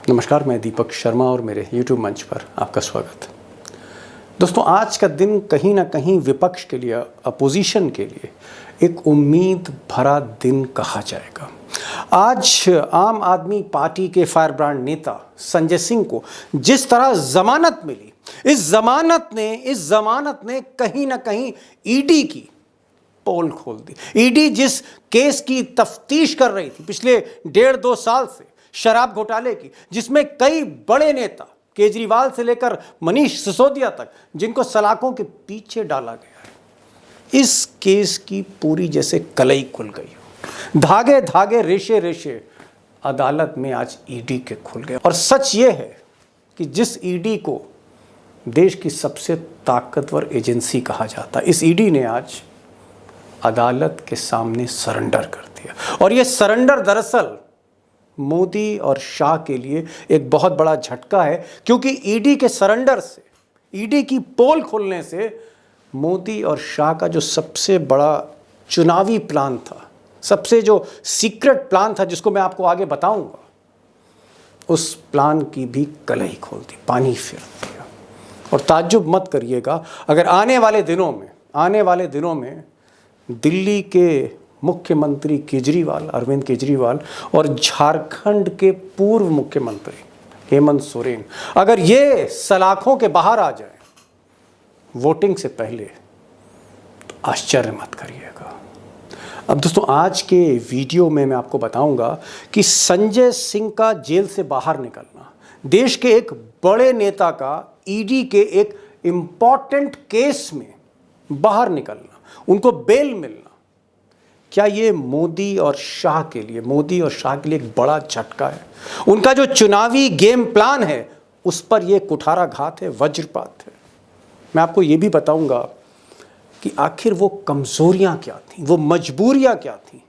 नमस्कार, मैं दीपक शर्मा और मेरे YouTube मंच पर आपका स्वागत। दोस्तों, आज का दिन कहीं ना कहीं विपक्ष के लिए, अपोजिशन के लिए एक उम्मीद भरा दिन कहा जाएगा। आज आम आदमी पार्टी के फायरब्रांड नेता संजय सिंह को जिस तरह जमानत मिली, इस जमानत ने कहीं ना कहीं ईडी की पोल खोल दी। ईडी जिस केस की तफ्तीश कर रही थी पिछले 1.5-2 साल से, शराब घोटाले की, जिसमें कई बड़े नेता, केजरीवाल से लेकर मनीष सिसोदिया तक, जिनको सलाखों के पीछे डाला गया है, इस केस की पूरी जैसे कलई खुल गई हो। धागे धागे, रेशे रेशे अदालत में आज ईडी के खुल गए। और सच ये है कि जिस ईडी को देश की सबसे ताकतवर एजेंसी कहा जाता है, इस ईडी ने आज अदालत के सामने सरेंडर कर दिया। और ये सरेंडर दरअसल मोदी और शाह के लिए एक बहुत बड़ा झटका है, क्योंकि ईडी के सरेंडर से, ईडी की पोल खुलने से मोदी और शाह का जो सबसे बड़ा चुनावी प्लान था, सबसे जो सीक्रेट प्लान था, जिसको मैं आपको आगे बताऊंगा, उस प्लान की भी कलई खोल दी, पानी फेर दिया। और ताज्जुब मत करिएगा अगर आने वाले दिनों में दिल्ली के मुख्यमंत्री केजरीवाल, अरविंद केजरीवाल, और झारखंड के पूर्व मुख्यमंत्री हेमंत सोरेन अगर ये सलाखों के बाहर आ जाए वोटिंग से पहले, तो आश्चर्य मत करिएगा। अब दोस्तों, आज के वीडियो में मैं आपको बताऊंगा कि संजय सिंह का जेल से बाहर निकलना, देश के एक बड़े नेता का ईडी के एक इंपॉर्टेंट केस में बाहर निकलना, उनको बेल मिलना, क्या ये मोदी और शाह के लिए एक बड़ा झटका है? उनका जो चुनावी गेम प्लान है उस पर ये कुठाराघात है, वज्रपात है। मैं आपको ये भी बताऊंगा कि आखिर वो कमजोरियां क्या थीं, वो मजबूरियां क्या थीं,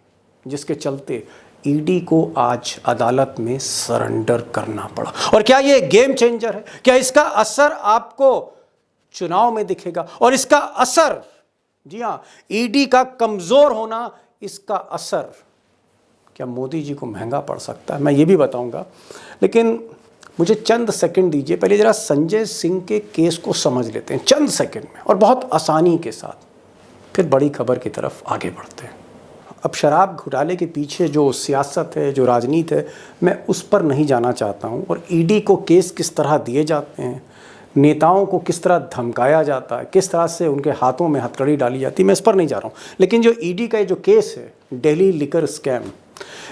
जिसके चलते ईडी को आज अदालत में सरेंडर करना पड़ा। और क्या ये गेम चेंजर है? क्या इसका असर आपको चुनाव में दिखेगा? और इसका असर, जी हाँ, ईडी का कमजोर होना, इसका असर क्या मोदी जी को महंगा पड़ सकता है? मैं ये भी बताऊंगा, लेकिन मुझे चंद सेकंड दीजिए। पहले जरा संजय सिंह के केस को समझ लेते हैं चंद सेकंड में, और बहुत आसानी के साथ, फिर बड़ी खबर की तरफ आगे बढ़ते हैं। अब शराब घोटाले के पीछे जो सियासत है, जो राजनीति है, मैं उस पर नहीं जाना चाहता हूँ। और ईडी को केस किस तरह दिए जाते हैं, नेताओं को किस तरह धमकाया जाता है, किस तरह से उनके हाथों में हथकड़ी डाली जाती है, मैं इस पर नहीं जा रहा हूँ। लेकिन जो ईडी का जो केस है, दिल्ली लिकर स्कैम,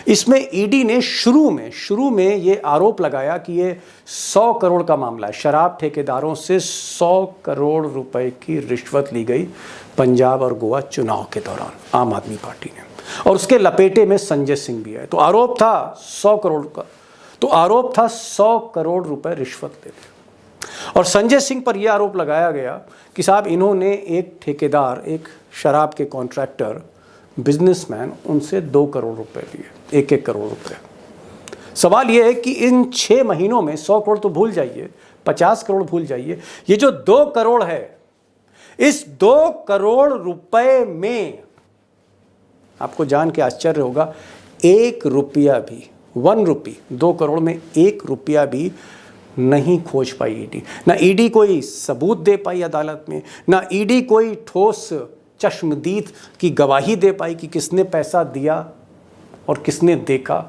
इसमें ईडी ने शुरू में ये आरोप लगाया कि ये 100 करोड़ का मामला है। शराब ठेकेदारों से 100 करोड़ रुपए की रिश्वत ली गई पंजाब और गोवा चुनाव के दौरान आम आदमी पार्टी ने, और उसके लपेटे में संजय सिंह भी है। तो आरोप था 100 करोड़ का, तो आरोप था 100 करोड़ रुपए रिश्वत ले ली। और संजय सिंह पर यह आरोप लगाया गया कि साहब, इन्होंने एक ठेकेदार, एक शराब के कॉन्ट्रैक्टर, बिजनेसमैन, उनसे 2 करोड़ रुपए लिए, 1-1 करोड़ रुपए। सवाल यह है कि इन 6 महीनों में 100 करोड़ तो भूल जाइए, 50 करोड़ भूल जाइए, ये जो 2 करोड़ है, इस 2 करोड़ रुपए में आपको जान के आश्चर्य होगा, 1 रुपया भी, 1 रुपी, 2 करोड़ में 1 रुपया भी नहीं खोज पाई ईडी। ना ईडी कोई सबूत दे पाई अदालत में, ना ईडी कोई ठोस चश्मदीद की गवाही दे पाई कि किसने पैसा दिया और किसने देखा।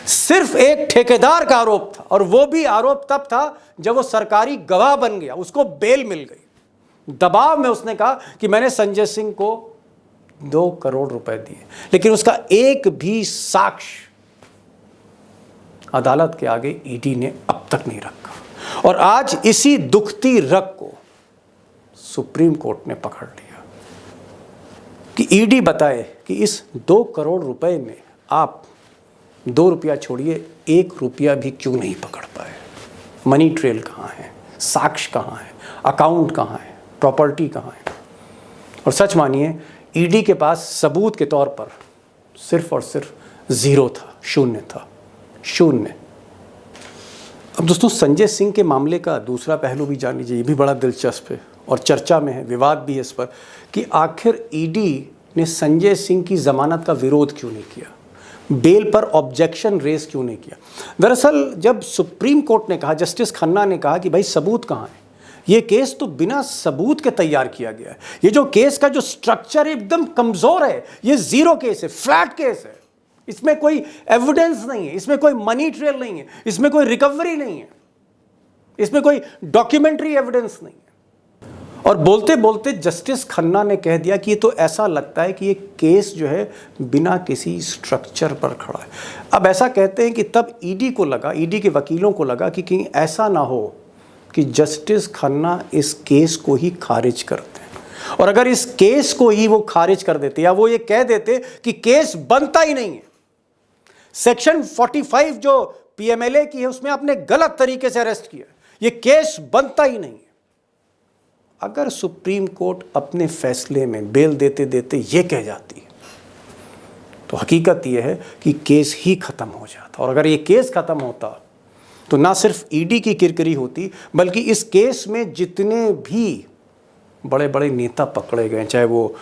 सिर्फ एक ठेकेदार का आरोप था, और वो भी आरोप तब था जब वो सरकारी गवाह बन गया, उसको बेल मिल गई। दबाव में उसने कहा कि मैंने संजय सिंह को 2 करोड़ रुपए दिए, लेकिन उसका एक भी साक्ष्य अदालत के आगे ईडी ने अब तक नहीं रखा। और आज इसी दुखती रग को सुप्रीम कोर्ट ने पकड़ लिया कि ईडी बताए कि इस 2 करोड़ रुपए में आप 2 रुपया छोड़िए, 1 रुपया भी क्यों नहीं पकड़ पाए? मनी ट्रेल कहाँ है, साक्ष्य कहाँ है, अकाउंट कहाँ है, प्रॉपर्टी कहाँ है? और सच मानिए, ईडी के पास सबूत के तौर पर सिर्फ और सिर्फ 0 था, 0 था, 0। अब दोस्तों, संजय सिंह के मामले का दूसरा पहलू भी जान लीजिए, ये भी बड़ा दिलचस्प है और चर्चा में है, विवाद भी है इस पर, कि आखिर ईडी ने संजय सिंह की जमानत का विरोध क्यों नहीं किया। बेल पर ऑब्जेक्शन रेज क्यों नहीं किया? दरअसल जब सुप्रीम कोर्ट ने कहा, जस्टिस खन्ना ने कहा कि भाई सबूत कहाँ है, ये केस तो बिना सबूत के तैयार किया गया है, ये जो केस का जो स्ट्रक्चर है एकदम कमजोर है, ये जीरो केस है, फ्लैट केस है, इसमें कोई एविडेंस नहीं है, इसमें कोई मनी ट्रेल नहीं है, इसमें कोई रिकवरी नहीं है, इसमें कोई डॉक्यूमेंट्री एविडेंस नहीं है। और बोलते बोलते जस्टिस खन्ना ने कह दिया कि ये तो ऐसा लगता है कि ये केस जो है बिना किसी स्ट्रक्चर पर खड़ा है। अब ऐसा कहते हैं कि तब ईडी को लगा, ईडी के वकीलों को लगा कि कहीं ऐसा ना हो कि जस्टिस खन्ना इस केस को ही खारिज करते हैं, और अगर इस केस को ही वो खारिज कर देते या वो ये कह देते कि केस बनता ही नहीं है, सेक्शन 45 जो पीएमएलए की है उसमें आपने गलत तरीके से अरेस्ट किया, ये केस बनता ही नहीं है, अगर सुप्रीम कोर्ट अपने फैसले में बेल देते देते ये कह जाती है तो हकीकत यह है कि केस ही खत्म हो जाता। और अगर ये केस खत्म होता तो ना सिर्फ ईडी की किरकिरी होती, बल्कि इस केस में जितने भी बड़े बड़े नेता पकड़े गए, चाहे वो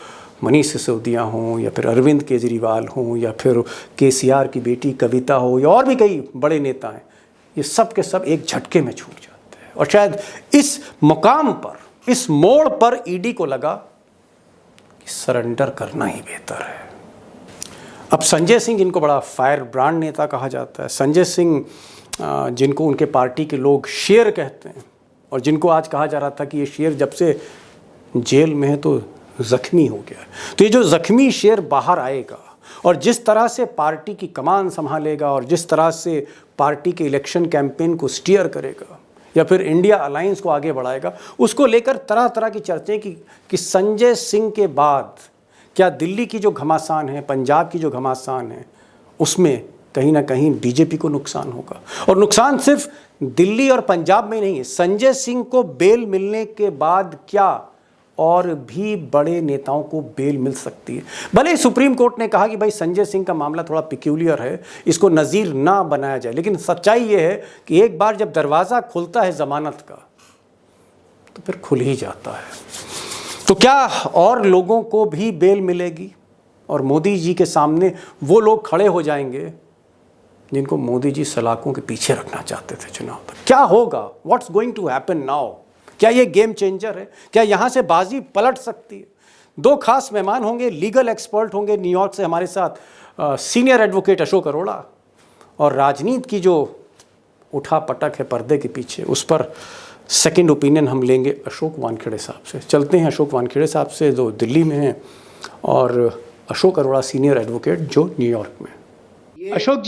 मनीष सिसोदिया हों या फिर अरविंद केजरीवाल हों या फिर केसीआर की बेटी कविता हो या और भी कई बड़े नेता हैं, ये सब के सब एक झटके में छूट जाते हैं। और शायद इस मुकाम पर, इस मोड़ पर ईडी को लगा कि सरेंडर करना ही बेहतर है। अब संजय सिंह, जिनको बड़ा फायर ब्रांड नेता कहा जाता है, संजय सिंह जिनको उनके पार्टी के लोग शेर कहते हैं और जिनको आज कहा जा रहा था कि ये शेर जब से जेल में है तो जख्मी हो गया, तो ये जो जख्मी शेर बाहर आएगा और जिस तरह से पार्टी की कमान संभालेगा और जिस तरह से पार्टी के इलेक्शन कैंपेन को स्टीयर करेगा या फिर इंडिया अलायंस को आगे बढ़ाएगा, उसको लेकर तरह तरह की चर्चाएं कि संजय सिंह के बाद क्या दिल्ली की जो घमासान है, पंजाब की जो घमासान है, उसमें कहीं ना कहीं बीजेपी को नुकसान होगा। और नुकसान सिर्फ दिल्ली और पंजाब में नहीं है, संजय सिंह को बेल मिलने के बाद क्या और भी बड़े नेताओं को बेल मिल सकती है। भले ही सुप्रीम कोर्ट ने कहा कि भाई संजय सिंह का मामला थोड़ा पिक्यूलियर है, इसको नज़ीर ना बनाया जाए, लेकिन सच्चाई ये है कि एक बार जब दरवाज़ा खुलता है ज़मानत का तो फिर खुल ही जाता है। तो क्या और लोगों को भी बेल मिलेगी और मोदी जी के सामने वो लोग खड़े हो जाएंगे जिनको मोदी जी सलाखों के पीछे रखना चाहते थे चुनाव तक? क्या होगा? What's going to happen now? क्या ये गेम चेंजर है? क्या यहाँ से बाजी पलट सकती है? दो खास मेहमान होंगे, लीगल एक्सपर्ट होंगे न्यूयॉर्क से हमारे साथ, सीनियर एडवोकेट अशोक अरोड़ा, और राजनीति की जो उठा पटक है पर्दे के पीछे, उस पर सेकंड ओपिनियन हम लेंगे अशोक वानखेड़े साहब से। चलते हैं अशोक वानखेड़े साहब से जो दिल्ली में हैं और अशोक अरोड़ा सीनियर एडवोकेट जो न्यूयॉर्क में। अशोक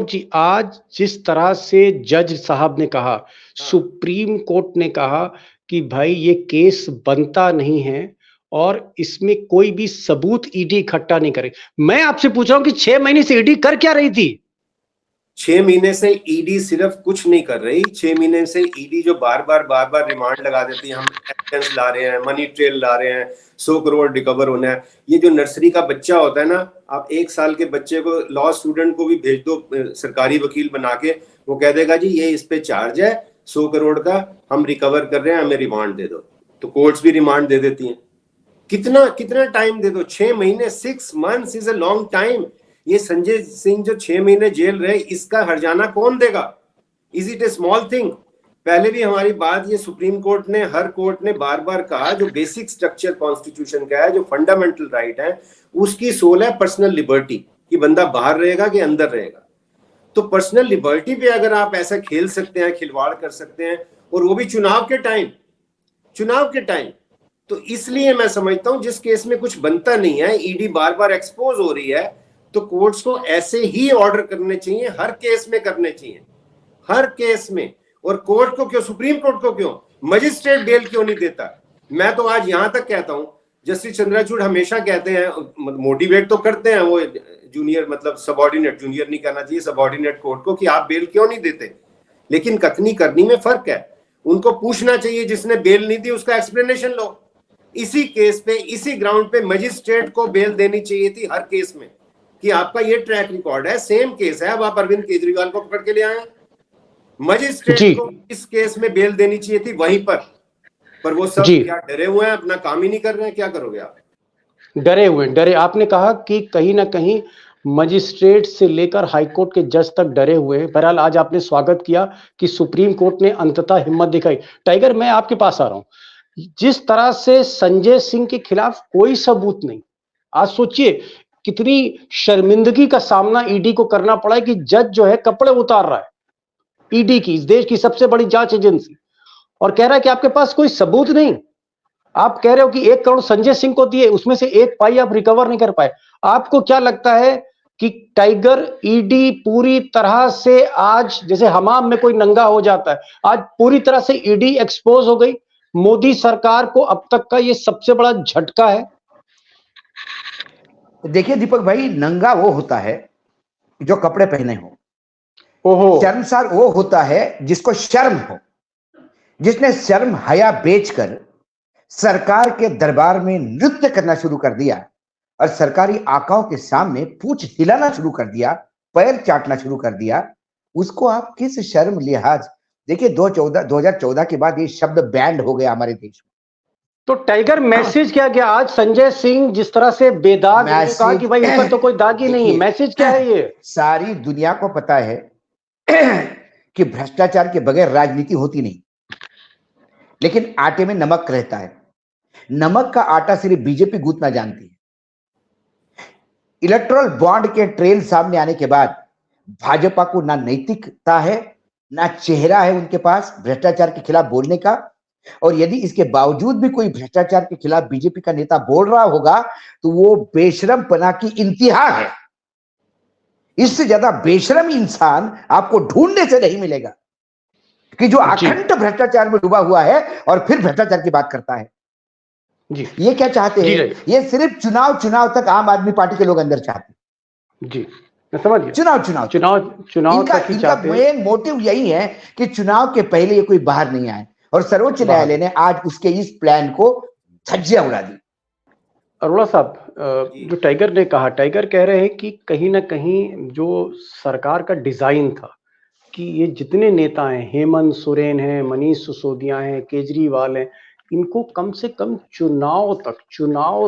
जी, आज जिस तरह से जज साहब ने कहा, सुप्रीम कोर्ट ने कहा कि भाई ये केस बनता नहीं है और इसमें कोई भी सबूत ईडी इकट्ठा नहीं करे, मैं आपसे पूछ रहा हूं कि 6 महीने से ईडी कर क्या रही थी? 6 महीने से ईडी सिर्फ कुछ नहीं कर रही, 6 महीने से ईडी जो बार बार रिमांड लगा देती है, हम एविडेंस ला रहे हैं, मनी ट्रेल ला रहे हैं, 100 करोड़ रिकवर होना है। ये जो नर्सरी का बच्चा होता है ना, आप 1 साल के बच्चे को, लॉ स्टूडेंट को भी भेज दो सरकारी वकील बना के, वो कह देगा जी ये इस पे चार्ज है 100 करोड़ का, हम रिकवर कर रहे हैं, हमें रिमांड दे दो। तो कोर्ट्स भी रिमांड दे देती हैं। कितना टाइम दे दो? 6 महीने, 6 months is a long time. ये संजय सिंह जो 6 महीने जेल रहे, इसका हर्जाना कौन देगा? Is it A small thing? पहले भी हमारी बात, ये सुप्रीम कोर्ट ने, हर कोर्ट ने बार बार कहा, जो बेसिक स्ट्रक्चर कॉन्स्टिट्यूशन का है, जो फंडामेंटल राइट है, उसकी सोल है पर्सनल लिबर्टी, कि बंदा बाहर रहेगा कि अंदर रहेगा। तो पर्सनल लिबर्टी पे अगर आप ऐसा खेल सकते हैं, खिलवाड़ कर सकते हैं, और वो भी चुनाव के टाइम, तो इसलिए मैं समझता हूं जिस केस में कुछ बनता नहीं है, ईडी बार बार एक्सपोज हो रही है, तो कोर्ट्स को ऐसे ही ऑर्डर करने चाहिए, हर केस में करने चाहिए, हर केस में। और कोर्ट को क्यों, सुप्रीम कोर्ट को क्यों, मजिस्ट्रेट बेल क्यों नहीं देता? मैं तो आज यहां तक कहता हूं, जस्टिस चंद्रचूड़ हमेशा कहते हैं, मोटिवेट तो करते हैं वो जूनियर, मतलब सबऑर्डिनेट, जूनियर नहीं करना चाहिए, सबऑर्डिनेट कोर्ट को, कि आप बेल क्यों नहीं देते, लेकिन कथनी करनी में फर्क है। उनको पूछना चाहिए जिसने बेल नहीं दी उसका एक्सप्लेनेशन लो। इसी केस पे, इसी ग्राउंड पे मजिस्ट्रेट को बेल देनी चाहिए थी हर केस में, कि आपका ये ट्रैक रिकॉर्ड है, सेम केस है, अब आप अरविंद केजरीवाल को पकड़ के ले आए, मजिस्ट्रेट को इस केस में बेल देनी चाहिए थी वहीं पर वो सब क्या डरे हुए हैं, अपना काम ही नहीं कर रहे हैं? क्या करोगे आप? डरे। आपने कहा कि कहीं ना कहीं मजिस्ट्रेट से लेकर हाईकोर्ट के जज तक डरे हुए हैं। बहरहाल आज आपने स्वागत किया कि सुप्रीम कोर्ट ने अंततः हिम्मत दिखाई। टाइगर, मैं आपके पास आ रहा हूं। जिस तरह से संजय सिंह के खिलाफ कोई सबूत नहीं, आज सोचिए कितनी शर्मिंदगी का सामना ईडी को करना पड़ा है कि जज जो है कपड़े उतार रहा है ईडी की, इस देश की सबसे बड़ी जांच एजेंसी, और कह रहा है कि आपके पास कोई सबूत नहीं। आप कह रहे हो कि 1 करोड़ संजय सिंह को दिए, उसमें से 1 पाई आप रिकवर नहीं कर पाए। आपको क्या लगता है कि टाइगर, ईडी पूरी तरह से आज जैसे हमाम में कोई नंगा हो जाता है, आज पूरी तरह से ईडी एक्सपोज हो गई? मोदी सरकार को अब तक का ये सबसे बड़ा झटका है। देखिए दीपक भाई, नंगा वो होता है जो कपड़े पहने हो। ओहो, शर्मसार वो होता है जिसको शर्म हो, जिसने शर्म हया बेचकर सरकार के दरबार में नृत्य करना शुरू कर दिया और सरकारी आकाओं के सामने पूंछ हिलाना शुरू कर दिया, पैर चाटना शुरू कर दिया। उसको आप किस शर्म लिहाज, देखिए 2014 के बाद ये शब्द बैंड हो गया हमारे देश में। तो टाइगर मैसेज क्या गया आज? संजय सिंह जिस तरह से बेदाग कहा कि भाई ऊपर तो कोई दाग ही नहीं, मैसेज क्या है ये? सारी दुनिया को पता है कि भ्रष्टाचार के बगैर राजनीति होती नहीं, लेकिन आटे में नमक रहता है। नमक का आटा सिर्फ बीजेपी गूंथना जानती है। इलेक्टोरल बॉन्ड के ट्रेल सामने आने के बाद भाजपा को ना नैतिकता है, ना चेहरा है उनके पास भ्रष्टाचार के खिलाफ बोलने का। और यदि इसके बावजूद भी कोई भ्रष्टाचार के खिलाफ बीजेपी का नेता बोल रहा होगा तो वो बेशरमपना की इंतहा है। इससे ज्यादा बेशरम इंसान आपको ढूंढने से नहीं मिलेगा कि जो अखंड भ्रष्टाचार में डूबा हुआ है और फिर भ्रष्टाचार की बात करता है। जी, ये क्या चाहते हैं? ये सिर्फ चुनाव तक आम आदमी पार्टी के लोग अंदर चाहते हैं। जी, मैं समझ गया। चुनाव तक ही चाहते हैं। मेन मोटिव यही है कि चुनाव के पहले ये कोई बाहर नहीं आए, और सर्वोच्च न्यायालय ने आज उसके इस प्लान को धज्जियां उड़ा दी। अरोड़ा साहब, जो टाइगर ने कहा, टाइगर कह रहे हैं कि कहीं ना कहीं जो सरकार का डिजाइन था कि ये जितने नेता हैं, हेमंत सोरेन हैं, मनीष सिसोदिया हैं, केजरीवाल हैं, इनको कम से कम चुनाव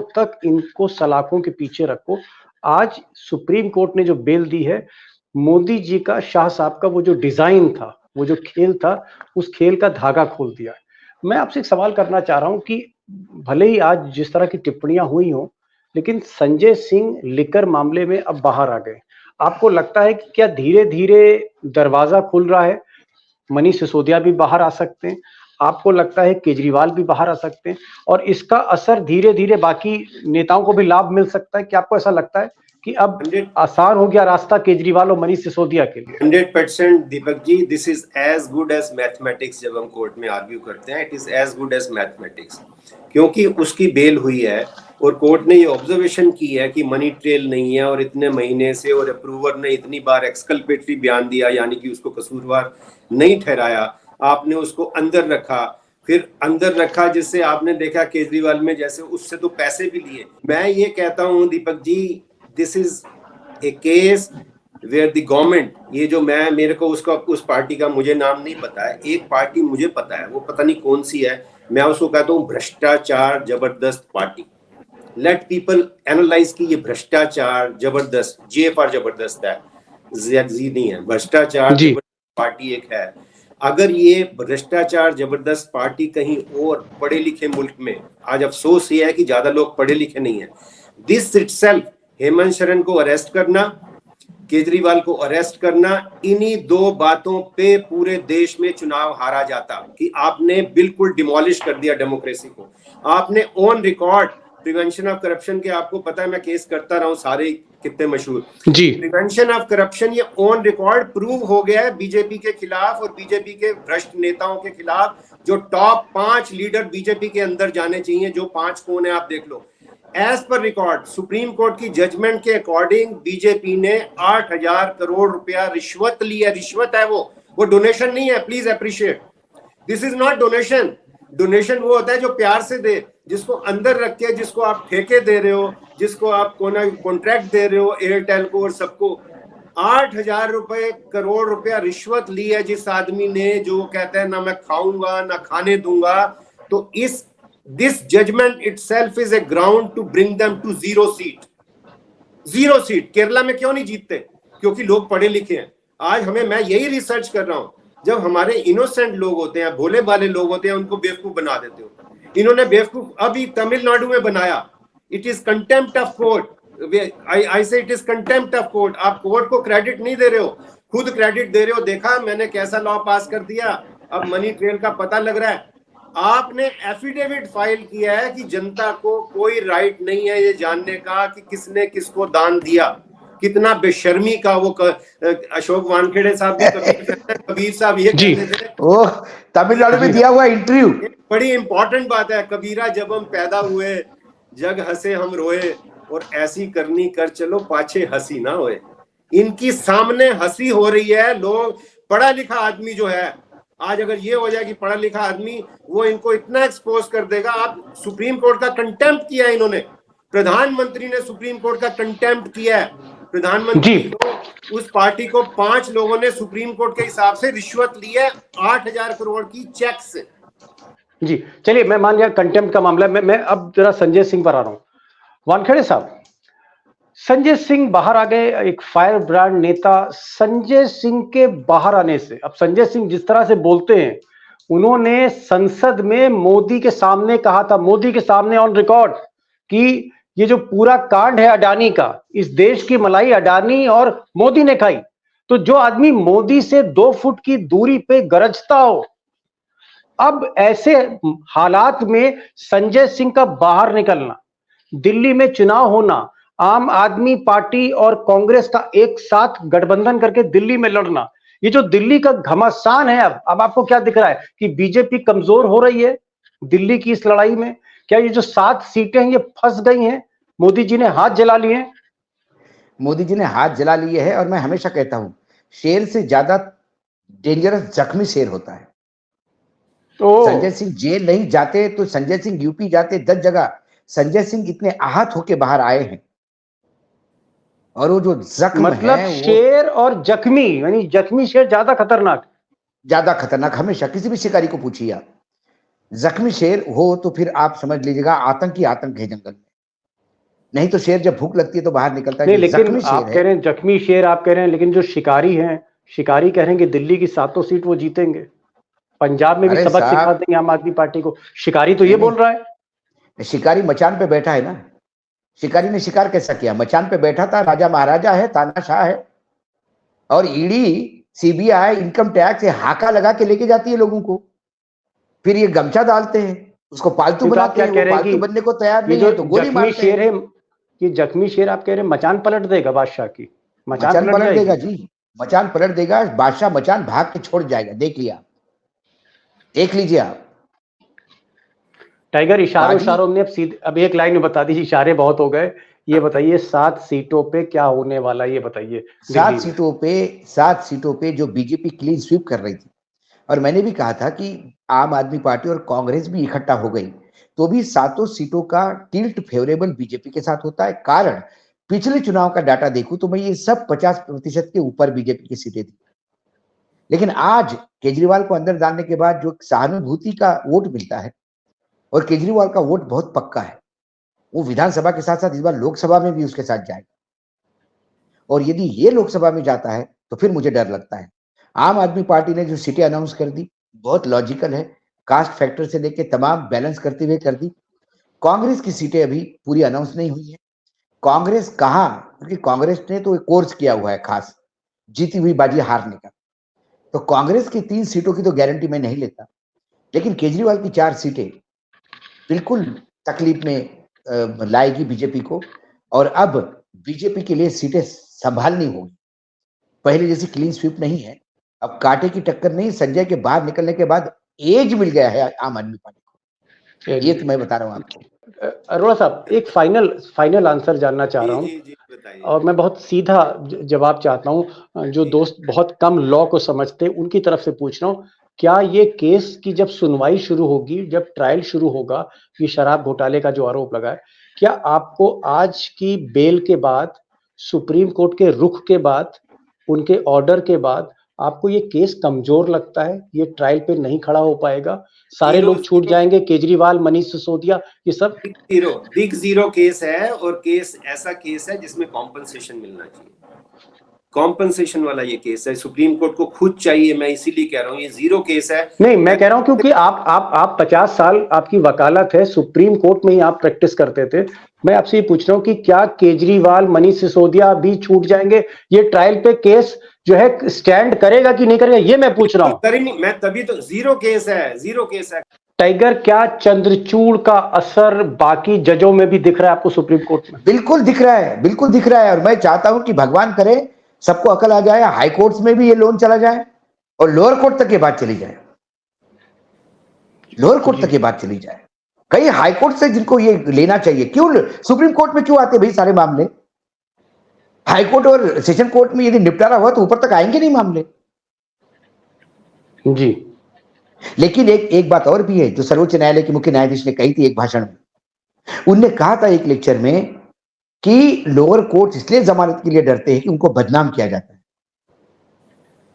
तक इनको सलाखों के पीछे रखो। आज सुप्रीम कोर्ट ने जो बेल दी है, मोदी जी का, शाह साहब का वो जो डिजाइन था, वो जो खेल था, उस खेल का धागा खोल दिया है। मैं आपसे एक सवाल करना चाह रहा हूं कि भले ही आज जिस तरह की टिप्पणियां हुई हो, लेकिन संजय सिंह लिकर मामले में अब बाहर आ गए। आपको लगता है कि क्या धीरे धीरे दरवाजा खुल रहा है? मनीष सिसोदिया भी बाहर आ सकते हैं, आपको लगता है केजरीवाल भी बाहर आ सकते हैं, और इसका असर धीरे धीरे बाकी नेताओं को भी लाभ मिल सकता है? क्या आपको ऐसा लगता है कि अब आसान हो गया रास्ता केजरीवाल और मनीष सिसोदिया के लिए? 100% Deepak ji, this is as good as mathematics. जब हम कोर्ट में आर्ग्यू करते हैं, it is as good as mathematics, क्योंकि उसकी बेल हुई है और कोर्ट ने ये ऑब्जर्वेशन की है कि मनी ट्रेल नहीं है और इतने महीने से, और अप्रूवर ने इतनी बार एक्सकल्पेटरी बयान दिया, यानी कि उसको कसूरवार नहीं ठहराया। आपने उसको अंदर रखा, जिससे आपने देखा केजरीवाल में जैसे उससे तो पैसे भी लिए। मैं ये कहता हूं Deepak ji, this is a case where the government, ये जो मेरे को उस पार्टी का मुझे नाम नहीं पता है, एक पार्टी मुझे पता है, वो पता नहीं कौन सी है, मैं उसको कहता हूँ भ्रष्टाचार जबरदस्त पार्टी। लेट पीपल एनालाइज की ये भ्रष्टाचार जबरदस्त, जे फॉर जबरदस्त है, जी नहीं है, भ्रष्टाचार जबरदस्त पार्टी एक है। अगर ये भ्रष्टाचार जबरदस्त पार्टी कहीं और पढ़े लिखे मुल्क में, आज अफसोस ये है कि ज्यादा लोग पढ़े लिखे नहीं है, दिस इटसेल्फ, हेमंत सोरेन को अरेस्ट करना, केजरीवाल को अरेस्ट करना, इन्हीं दो बातों पे पूरे देश में चुनाव हारा जाता कि आपने बिल्कुल डिमोलिश कर दिया डेमोक्रेसी को। आपने on record prevention of corruption के, आपको पता है मैं केस करता रहा हूं, सारे कितने मशहूर जी, प्रिवेंशन ऑफ करप्शन, ये ऑन रिकॉर्ड प्रूव हो गया है बीजेपी के खिलाफ और बीजेपी के भ्रष्ट नेताओं के खिलाफ। जो टॉप 5 लीडर बीजेपी के अंदर जाने चाहिए, जो 5 कौन है आप देख लो। As per record Supreme Court की जजमेंट के अकॉर्डिंग बीजेपी ने 8,000 करोड़ रुपया रिश्वत ली है। रिश्वत है वो डोनेशन नहीं है, please appreciate, this is not donation. Donation वो होता है जो प्यार से दे, जिसको अंदर रख के, जिसको आप ठेके दे रहे हो, जिसको आप कॉन्ट्रैक्ट दे रहे हो, एयरटेल को और सबको। 8,000 करोड़ रुपया रिश्वत ली है जिस आदमी ने, जो कहता है ना मैं खाऊंगा ना खाने दूंगा। तो this judgment itself is a ground to bring them to zero 0 seat. Kerala में क्यों नहीं जीतते? क्योंकि लोग पढ़े लिखे हैं। आज मैं यही रिसर्च कर रहा हूं, जब हमारे इनोसेंट लोग होते हैं, भोले भाले लोग होते हैं, उनको बेवकूफ बना देते हो। इन्होंने बेवकूफ अभी तमिलनाडु में बनाया। It is contempt of court. I say it is contempt of court. आप कोर्ट को क्रेडिट नहीं दे रहे हो, खुद क्रेडिट दे रहे हो। देखा मैंने कैसा लॉ पास कर दिया, अब मनी ट्रेल का पता लग रहा है। आपने एफिडेविट फाइल किया है कि जनता को कोई राइट नहीं है ये जानने का कि किसने किसको दान दिया। कितना बेशर्मी का वो अशोक वानखेड़े साहब भी कबीर साहब ये कहते थे, ओह तमिलनाडु में दिया हुआ इंटरव्यू। बड़ी इंपॉर्टेंट बात है, कबीरा जब हम पैदा हुए जग हंसे हम रोए, और ऐसी करनी कर चलो पाछे हंसी ना होए। इनकी सामने हंसी हो रही है। लोग, पढ़ा लिखा आदमी जो है, आज अगर ये हो जाए कि पढ़ा लिखा आदमी, वो इनको इतना एक्सपोज कर देगा। आप सुप्रीम कोर्ट का कंटेम्प्ट किया है इन्होंने, प्रधानमंत्री ने सुप्रीम कोर्ट का कंटेम्प्ट किया है। प्रधानमंत्री को, उस पार्टी को 5 लोगों ने सुप्रीम कोर्ट के हिसाब से रिश्वत ली है 8,000 करोड़ की चेक से। जी चलिए, मैं मान लिया कंटेम्प्ट का मामला। मैं अब जरा संजय सिंह पर आ रहा हूं। वानखेड़े साहब, संजय सिंह बाहर आ गए, एक फायर ब्रांड नेता। संजय सिंह के बाहर आने से, अब संजय सिंह जिस तरह से बोलते हैं, उन्होंने संसद में मोदी के सामने कहा था, मोदी के सामने ऑन रिकॉर्ड, कि ये जो पूरा कांड है अडानी का, इस देश की मलाई अडानी और मोदी ने खाई। तो जो आदमी मोदी से 2 फुट की दूरी पे गरजता हो, अब ऐसे हालात में संजय सिंह का बाहर निकलना, दिल्ली में चुनाव होना, आम आदमी पार्टी और कांग्रेस का एक साथ गठबंधन करके दिल्ली में लड़ना, ये जो दिल्ली का घमासान है, अब आपको क्या दिख रहा है कि बीजेपी कमजोर हो रही है दिल्ली की इस लड़ाई में? क्या ये जो 7 सीटें हैं ये फंस गई हैं? मोदी जी ने हाथ जला लिए हैं? मोदी जी ने हाथ जला लिए हैं। और मैं हमेशा कहता हूं, शेर से ज्यादा डेंजरस जख्मी शेर होता है। संजय सिंह जेल नहीं जाते तो संजय सिंह यूपी जाते 10 जगह। संजय सिंह इतने आहत होके बाहर आए हैं, और वो जो जख्म मतलब है, शेर और जख्मी, यानी जख्मी शेर ज्यादा खतरनाक हमेशा किसी भी शिकारी को पूछिए आप, जख्मी शेर हो तो फिर आप समझ लीजिएगा आतंक है जंगल में। नहीं तो शेर जब भूख लगती है तो बाहर निकलता है। नहीं, लेकिन आप कह रहे हैं जख्मी शेर, आप कह रहे हैं, लेकिन जो शिकारी हैं, शिकारी कह रहे हैं कि दिल्ली की 7 सीट वो जीतेंगे, पंजाब में भी सबक सिखा देंगे आम आदमी पार्टी को। शिकारी तो ये बोल रहा है। शिकारी मचान पे बैठा है ना। शिकारी ने शिकार कैसा किया? मचान पे बैठा था, राजा महाराजा है, तानाशाह है, और ईडी, सीबीआई, इनकम टैक्स हाका लगा के लेके जाती है लोगों को। फिर ये गमछा डालते हैं, उसको पालतू बनाते हैं। वो पालतू बनने को तैयार नहीं है तो गोली मारते हैं। ये जख्मी शेर आप कह रहे हैं मचान पलट देगा बादशाह की? मचान पलट देगा जी, मचान पलट देगा। बादशाह मचान भाग के छोड़ जाएगा। देख लीजिए आप। टाइगर, इशारों में अब एक लाइन में बता दीजिए, इशारे बहुत हो गए। ये बताइए 7 सीटों पे क्या होने वाला है, ये बताइए। 7 सीटों पे जो बीजेपी क्लीन स्वीप कर रही थी, और मैंने भी कहा था कि आम आदमी पार्टी और कांग्रेस भी इकट्ठा हो गई तो भी 7 सीटों का टिल्ट फेवरेबल बीजेपी के साथ होता है। कारण पिछले चुनाव का डाटा देखूं तो मैं ये सब 50% के ऊपर बीजेपी की सीटें थी। लेकिन आज केजरीवाल को अंदर डालने के बाद जो सहानुभूति का वोट मिलता है, और केजरीवाल का वोट बहुत पक्का है, वो विधानसभा के साथ साथ इस बार लोकसभा में भी उसके साथ जाएगा। और यदि ये लोकसभा में जाता है तो फिर मुझे डर लगता है। आम आदमी पार्टी ने जो सीटें अनाउंस कर दी बहुत लॉजिकल है, कास्ट फैक्टर से लेके तमाम बैलेंस करते हुए कर दी। कांग्रेस की सीटें अभी पूरी अनाउंस नहीं हुई है। कांग्रेस कहाँ, क्योंकि कांग्रेस ने तो एक कोर्स किया हुआ है खास, जीती हुई बाजी हारने का। तो कांग्रेस की 3 सीटों की तो गारंटी मैं नहीं लेता, लेकिन केजरीवाल की 4 सीटें बिल्कुल तकलीफ में लाएगी बीजेपी को। और अब बीजेपी के लिए सीटें संभालनी होगी। पहले जैसी क्लीन स्वीप नहीं है, अब कांटे की टक्कर नहीं। संजय के बाहर निकलने के बाद एज मिल गया है आम आदमी पार्टी को, ये तो मैं बता रहा हूँ आपको। अरोड़ा साहब, एक फाइनल आंसर जानना चाह रहा हूँ, और मैं बहुत सीधा जवाब चाहता हूँ। जो दोस्त बहुत कम लॉ को समझते हैं उनकी तरफ से पूछ रहा हूँ, क्या ये केस की जब सुनवाई शुरू होगी, जब ट्रायल शुरू होगा, ये शराब घोटाले का जो आरोप लगा है, क्या आपको आज की बेल के बाद, सुप्रीम कोर्ट के रुख के बाद, उनके ऑर्डर के बाद, आपको ये केस कमजोर लगता है, ये ट्रायल पे नहीं खड़ा हो पाएगा, सारे जीरो लोग छूट जाएंगे, केजरीवाल, मनीष सिसोदिया, ये सब? बिग जीरो केस है, और केस ऐसा केस है जिसमें कॉम्पनसेशन मिलना चाहिए। कॉम्पनसेशन वाला ये केस है, सुप्रीम कोर्ट को खुद चाहिए। मैं इसीलिए कह रहा हूँ ये जीरो केस है। नहीं, मैं कह रहा हूं क्योंकि आप 50 साल आपकी वकालत है, सुप्रीम कोर्ट में ही आप प्रैक्टिस करते थे। मैं आपसे ये पूछ रहा हूं कि क्या केजरीवाल, मनीष सिसोदिया भी छूट जाएंगे? ये ट्रायल पे केस जो है स्टैंड करेगा कि नहीं करेगा, ये मैं पूछ रहा हूं। मैं तभी तो जीरो केस है, जीरो केस है। टाइगर, क्या चंद्रचूड़ का असर बाकी जजों में भी दिख रहा है आपको सुप्रीम कोर्ट में? बिल्कुल दिख रहा है, बिल्कुल दिख रहा है। और मैं चाहता हूं कि भगवान करे सबको अकल आ जाए, हाई कोर्ट्स में भी ये लोन चला जाए और लोअर कोर्ट तक ये बात चली जाए, लोअर कोर्ट तक ये बात चली जाए। कई हाई कोर्ट से जिनको ये लेना चाहिए, क्यों सुप्रीम कोर्ट में क्यों आते भाई सारे मामले? हाई कोर्ट और सेशन कोर्ट में यदि निपटारा हुआ तो ऊपर तक आएंगे नहीं मामले। जी। लेकिन एक बात और भी है जो सर्वोच्च न्यायालय के मुख्य न्यायाधीश ने कही थी एक भाषण में। उनने कहा था एक लेक्चर में कि लोअर कोर्ट इसलिए जमानत के लिए डरते हैं कि उनको बदनाम किया जाता है।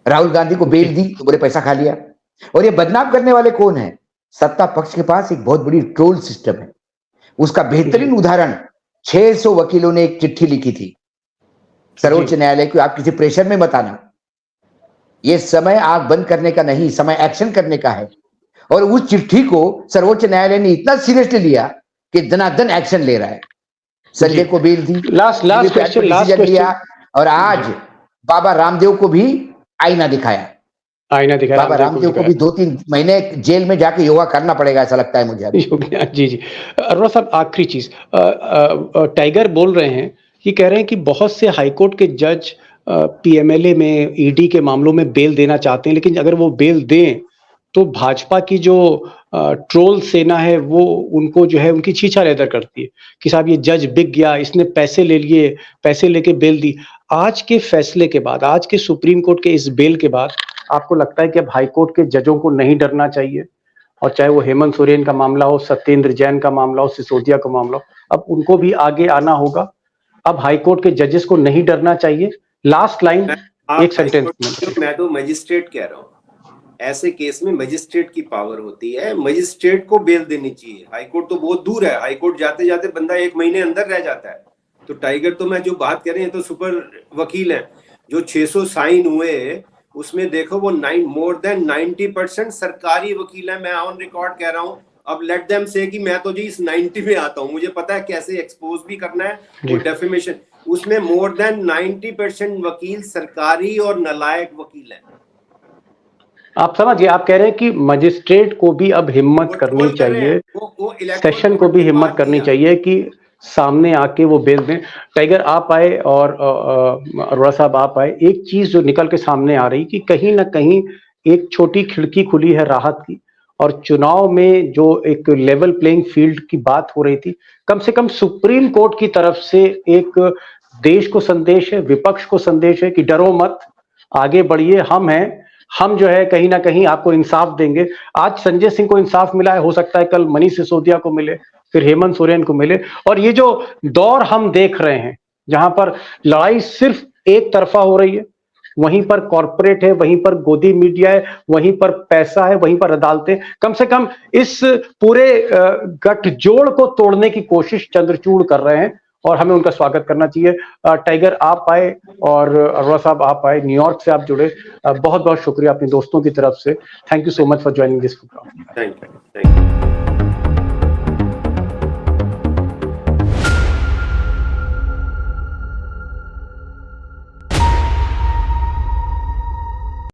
राहुल गांधी को बेल दी तो बोले पैसा खा लिया। और ये बदनाम करने वाले कौन है? सत्ता पक्ष के पास एक बहुत बड़ी ट्रोल सिस्टम है। उसका बेहतरीन उदाहरण 600 वकीलों ने एक चिट्ठी लिखी थी सर्वोच्च न्यायालय को, आप किसी प्रेशर में मत आना, ये समय आग बंद करने का नहीं, समय एक्शन करने का है। और उस चिट्ठी को सर्वोच्च न्यायालय ने इतना सीरियसली लिया कि धनाधन एक्शन ले रहा है। संजय को बेल दी, लास्ट क्वेश्चन लिया, और आज बाबा रामदेव को भी आईना दिखाया। बाबा रामदेव को भी 2-3 महीने जेल में जाके योगा करना पड़ेगा, ऐसा लगता है मुझे। जी। अरोड़ा साहब, आखिरी चीज, टाइगर बोल रहे हैं कि कह रहे हैं कि बहुत से हाईकोर्ट के जज पीएमएलए में, ईडी के मामलों में बेल देना चाहते हैं, लेकिन अगर वो बेल दें तो भाजपा की जो ट्रोल सेना है वो उनको जो है उनकी छीछा लेदर करती है कि साहब ये जज बिक गया, इसने पैसे ले लिए, पैसे लेके बेल दी। आज के फैसले के बाद, आज के सुप्रीम कोर्ट के इस बेल के बाद आपको लगता है कि अब हाईकोर्ट के जजों को नहीं डरना चाहिए? और चाहे वो हेमंत सोरेन का मामला हो, सत्येंद्र जैन का मामला हो, सिसोदिया का मामला हो, अब उनको भी आगे आना होगा। अब हाईकोर्ट के जजेस को नहीं डरना चाहिए। लास्ट लाइन, एक सेंटेंस में। मैं तो मजिस्ट्रेट कह रहा हूँ, ऐसे केस में मजिस्ट्रेट की पावर होती है, मजिस्ट्रेट को बेल देनी चाहिए। हाईकोर्ट तो बहुत दूर है, हाईकोर्ट जाते जाते बंदा 1 महीने अंदर रह जाता है। तो टाइगर, तो मैं जो बात कर रहे हैं तो सुपर वकील है। जो 600 साइन हुए उसमें देखो वो मोर देन 90% सरकारी वकील है। मैं ऑन रिकॉर्ड कह रहा हूँ, अब लेट देम से कि मैं तो जी इस 90 में आता हूँ, मुझे पता है कैसे एक्सपोज भी करना है वो डेफेमेशन। उसमें मोर देन 90% वकील सरकारी और नालायक वकील है। आप समझिए, आप कह रहे हैं कि मजिस्ट्रेट को भी अब हिम्मत करनी चाहिए, सेशन को भी हिम्मत करनी चाहिए कि सामने आके वो बेल दें। टाइगर आप आए और अरोड़ा साहब आप आए, एक चीज जो निकल के सामने आ रही कि कहीं ना कहीं एक छोटी खिड़की खुली है राहत की, और चुनाव में जो एक लेवल प्लेइंग फील्ड की बात हो रही थी, कम से कम सुप्रीम कोर्ट की तरफ से एक देश को संदेश है, विपक्ष को संदेश है कि डरो मत, आगे बढ़िए, हम हैं, हम जो है कहीं ना कहीं आपको इंसाफ देंगे। आज संजय सिंह को इंसाफ मिला है, हो सकता है कल मनीष सिसोदिया को मिले, फिर हेमंत सोरेन को मिले। और ये जो दौर हम देख रहे हैं जहां पर लड़ाई सिर्फ एक तरफा हो रही है, वहीं पर कॉर्पोरेट है, वहीं पर गोदी मीडिया है, वहीं पर पैसा है, वहीं पर अदालतें, कम से कम इस पूरे गठजोड़ को तोड़ने की कोशिश चंद्रचूड़ कर रहे हैं, और हमें उनका स्वागत करना चाहिए। टाइगर आप आए और अरोड़ा साहब आप आए, न्यूयॉर्क से आप जुड़े, बहुत बहुत शुक्रिया अपने दोस्तों की तरफ से। Thank you so much for joining this programme. Thank you.